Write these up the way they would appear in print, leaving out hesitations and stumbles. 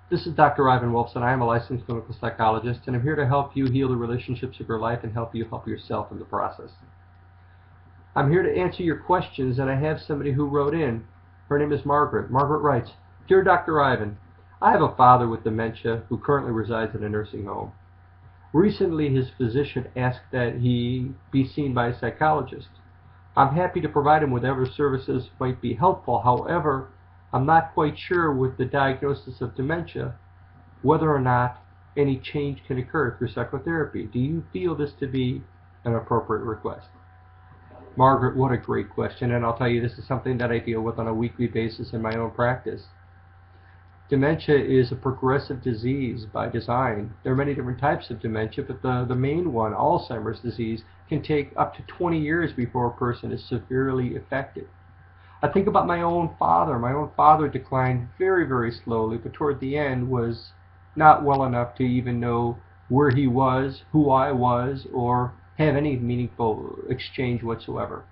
This is Dr. Ivan Wolfson. I am a licensed clinical psychologist, and I'm here to help you heal the relationships of your life and help you help yourself in the process. I'm here to answer your questions, and I have somebody who wrote in. Her name is Margaret. Margaret writes, "Dear Dr. Ivan, I have a father with dementia who currently resides in a nursing home. Recently, his physician asked that he be seen by a psychologist. I'm happy to provide him with whatever services might be helpful. However, I'm not quite sure with the diagnosis of dementia whether or not any change can occur through psychotherapy. Do you feel this to be an appropriate request?" Margaret, what a great question, and I'll tell you, this is something that I deal with on a weekly basis in my own practice. Dementia is a progressive disease by design. There are many different types of dementia, but the main one, Alzheimer's disease, can take up to 20 years before a person is severely affected. I think about my own father. My own father declined very, very slowly, but toward the end was not well enough to even know where he was, who I was, or have any meaningful exchange whatsoever.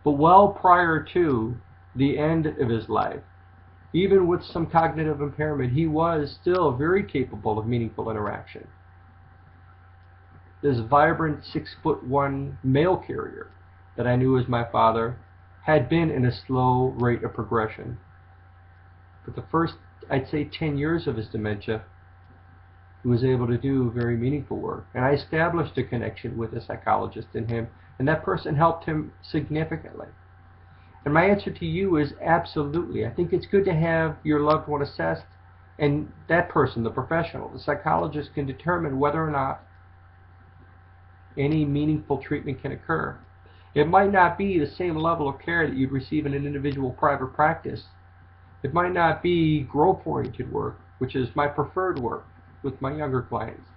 But well prior to the end of his life, even with some cognitive impairment, he was still very capable of meaningful interaction. This vibrant 6'1" mail carrier that I knew as my father had been in a slow rate of progression. But the first, I'd say, 10 years of his dementia, he was able to do very meaningful work. And I established a connection with a psychologist in him, and that person helped him significantly. And my answer to you is absolutely. I think it's good to have your loved one assessed, and that person, the professional, the psychologist, can determine whether or not any meaningful treatment can occur. It might not be the same level of care that you'd receive in an individual private practice. It might not be growth-oriented work, which is my preferred work with my younger clients.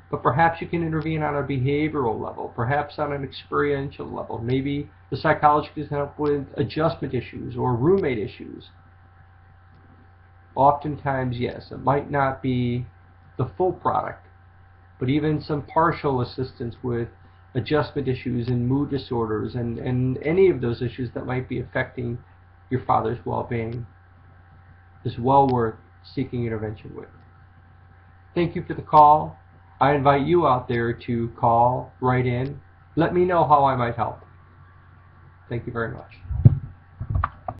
But perhaps you can intervene on a behavioral level, perhaps on an experiential level. Maybe the psychologist can help with adjustment issues or roommate issues. Oftentimes, yes, it might not be the full product, but even some partial assistance with adjustment issues and mood disorders and any of those issues that might be affecting your father's well-being is well worth seeking intervention with. Thank you for the call. I invite you out there to call, write in. Let me know how I might help. Thank you very much.